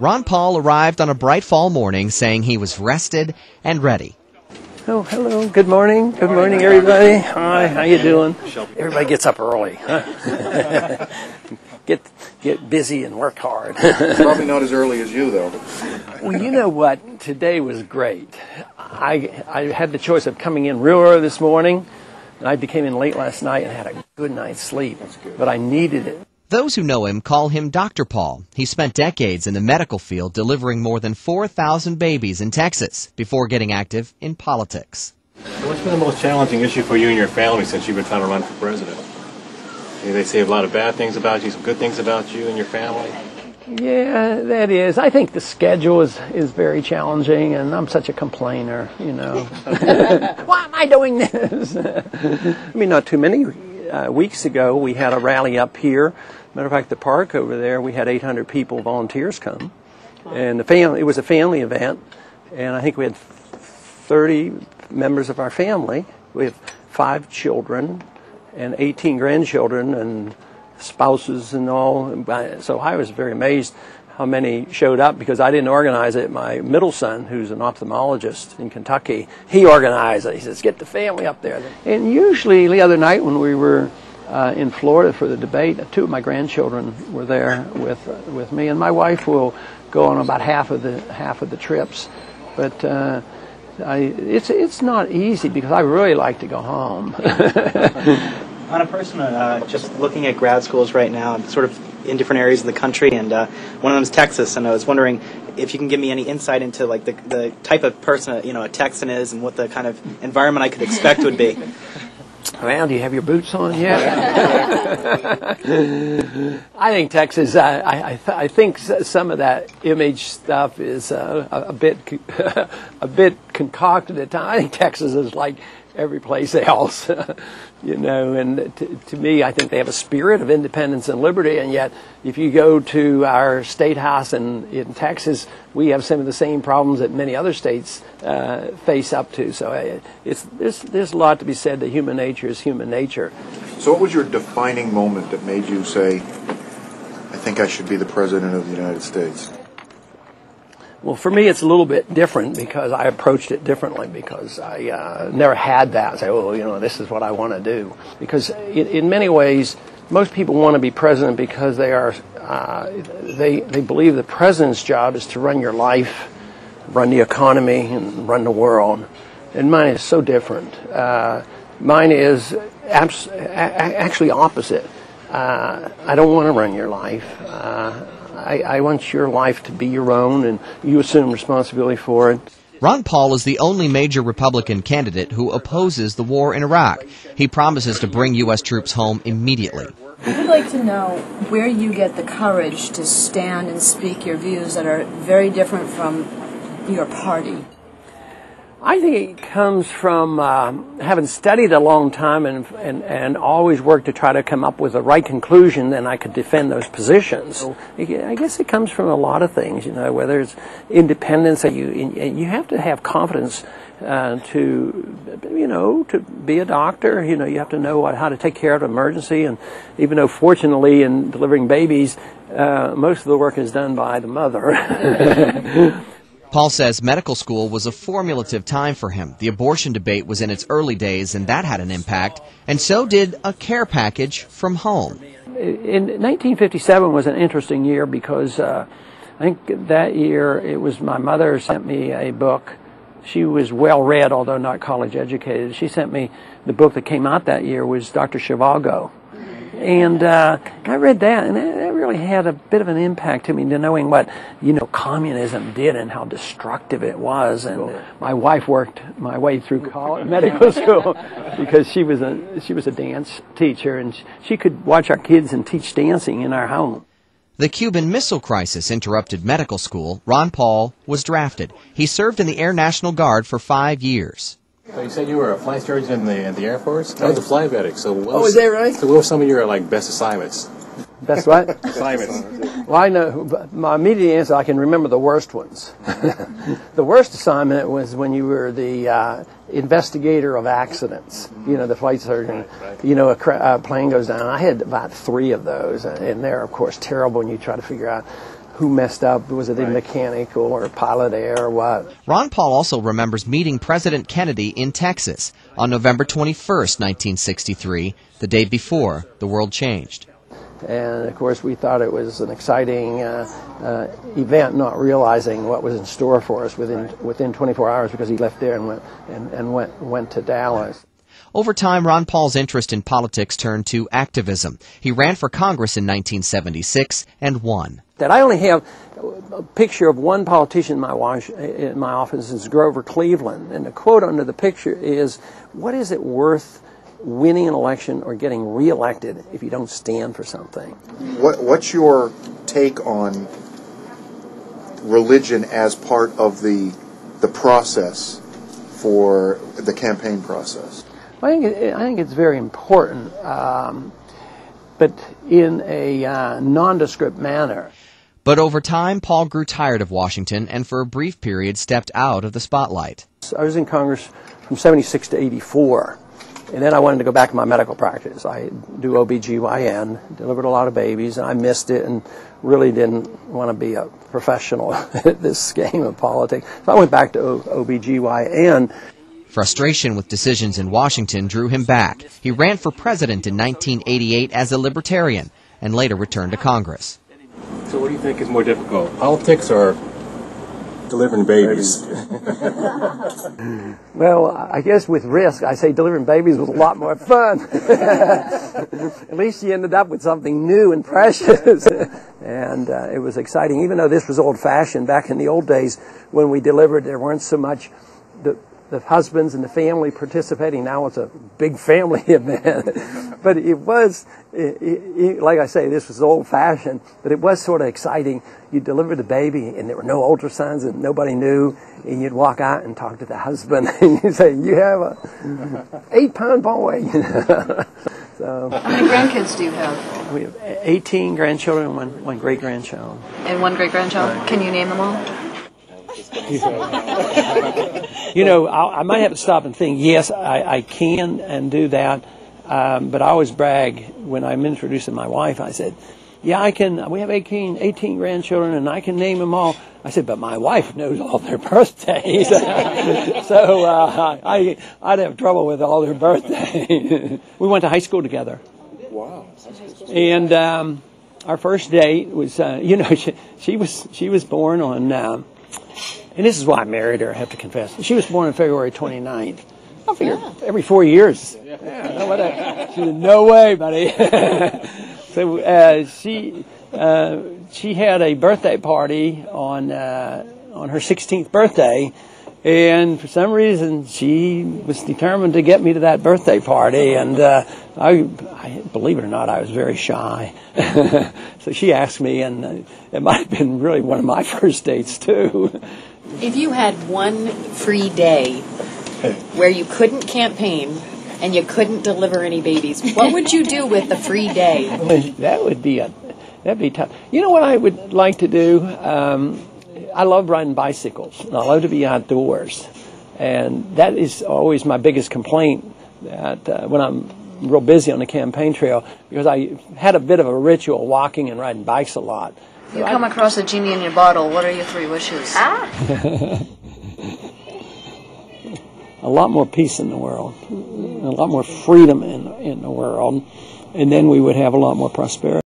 Ron Paul arrived on a bright fall morning saying he was rested and ready. Oh, hello. Good morning. Good morning, everybody. Hi, how you doing? Everybody gets up early, huh? Get busy and work hard. Probably not as early as you, though. Well, you know what? Today was great. I had the choice of coming in real early this morning, and I came in late last night and had a good night's sleep. But I needed it. Those who know him call him Dr. Paul. He spent decades in the medical field delivering more than 4,000 babies in Texas before getting active in politics. So what's been the most challenging issue for you and your family since you've been trying to run for president? They say a lot of bad things about you, some good things about you and your family. Yeah, that is. I think the schedule is very challenging, and I'm such a complainer, you know. Why am I doing this? I mean, not too many weeks ago, we had a rally up here. Matter of fact, the park over there, we had 800 people, volunteers come. And it was a family event, and I think we had 30 members of our family. We have 5 children and 18 grandchildren and spouses and all. So I was very amazed how many showed up because I didn't organize it. My middle son, who's an ophthalmologist in Kentucky, he organized it. He says, get the family up there. And usually the other night when we were in Florida for the debate, 2 of my grandchildren were there with me, and my wife will go on about half of the trips. But it's not easy because I really like to go home. On a personal, just looking at grad schools right now, I'm sort of in different areas of the country, and one of them is Texas, and I was wondering if you can give me any insight into like the type of person a Texan is and what the kind of environment I could expect would be. Well, do you have your boots on yet? I think Texas, I think some of that image stuff is a bit concocted at times. I think Texas is like every place else, and to me, I think they have a spirit of independence and liberty, and yet if you go to our state house in Texas, we have some of the same problems that many other states face up to. So there's a lot to be said that human nature is human nature. So what was your defining moment that made you say, I think I should be the President of the United States? Well, for me, it's a little bit different because I approached it differently because I never had that. Say, this is what I want to do. Because in many ways, most people want to be president because they believe the president's job is to run your life, run the economy, and run the world. And mine is so different. Mine is actually opposite. I don't want to run your life. I want your life to be your own, and you assume responsibility for it. Ron Paul is the only major Republican candidate who opposes the war in Iraq. He promises to bring U.S. troops home immediately. I'd like to know where you get the courage to stand and speak your views that are very different from your party. I think it comes from having studied a long time and always worked to try to come up with the right conclusion, then I could defend those positions. So I guess it comes from a lot of things, whether it's independence, you have to have confidence to be a doctor. You have to know how to take care of an emergency, and even though fortunately in delivering babies, most of the work is done by the mother. Paul says medical school was a formative time for him. The abortion debate was in its early days, and that had an impact, and so did a care package from home. In 1957 was an interesting year because I think that year it was my mother sent me a book. She was well-read, although not college-educated. She sent me the book that came out that year was Dr. Zhivago. And I read that, and that really had a bit of an impact to me, to knowing what, communism did and how destructive it was. And my wife worked my way through medical school because she was a dance teacher, and she could watch our kids and teach dancing in our home. The Cuban Missile Crisis interrupted medical school. Ron Paul was drafted. He served in the Air National Guard for 5 years. So you said you were a flight surgeon in the Air Force? I was a flight medic. So is that right? So what were some of your best assignments? Best what? Assignments. Well, I know my immediate answer. I can remember the worst ones. The worst assignment was when you were the investigator of accidents. The flight surgeon. Right. A plane goes down. I had about 3 of those, and they're of course terrible. And you try to figure out who messed up. Was it mechanical or pilot error or what? Ron Paul also remembers meeting President Kennedy in Texas on November 21st, 1963, the day before the world changed. And, of course, we thought it was an exciting event, not realizing what was in store for us within 24 hours, because he left there and went to Dallas. Over time, Ron Paul's interest in politics turned to activism. He ran for Congress in 1976 and won. That I only have a picture of one politician in my office. Is Grover Cleveland, and the quote under the picture is, "What is it worth winning an election or getting reelected if you don't stand for something?" What's your take on religion as part of the process for the campaign process? I think it's very important, but in a nondescript manner. But over time, Paul grew tired of Washington and for a brief period stepped out of the spotlight. I was in Congress from 76 to 84. And then I wanted to go back to my medical practice. I do OB/GYN, delivered a lot of babies, and I missed it and really didn't want to be a professional at this game of politics. So I went back to OB/GYN. Frustration with decisions in Washington drew him back. He ran for president in 1988 as a libertarian and later returned to Congress. So what do you think is more difficult, politics or delivering babies? Well, I guess with risk, I say delivering babies was a lot more fun. At least you ended up with something new and precious. And it was exciting. Even though this was old-fashioned, back in the old days when we delivered, there weren't so much the husbands and the family participating. Now it's a big family event. But it was, like I say, this was old-fashioned, but it was sort of exciting. You delivered the baby, and there were no ultrasounds, and nobody knew, and you'd walk out and talk to the husband, and you'd say, "You have a 8-pound boy." So, how many grandkids do you have? We have 18 grandchildren and one great-grandchild. And one great-grandchild? Right. Can you name them all? You know, I might have to stop and think, yes, I can and do that, but I always brag when I'm introducing my wife. I said, yeah, I can. We have 18 grandchildren, and I can name them all. I said, but my wife knows all their birthdays. So I'd have trouble with all their birthdays. We went to high school together. Wow. And our first date was, she was born on... and this is why I married her, I have to confess. She was born on February 29th. I figured every 4 years. Yeah, she said, no way, buddy. So she had a birthday party on her 16th birthday, and for some reason she was determined to get me to that birthday party, and I believe it or not, I was very shy. So she asked me, and it might have been really one of my first dates too. If you had one free day where you couldn't campaign and you couldn't deliver any babies, what would you do with the free day? That'd be tough. You know what I would like to do? I love riding bicycles, and I love to be outdoors. And that is always my biggest complaint, that when I'm real busy on the campaign trail, because I had a bit of a ritual walking and riding bikes a lot. You come across a genie in your bottle, what are your 3 wishes? A lot more peace in the world, a lot more freedom in the world, and then we would have a lot more prosperity.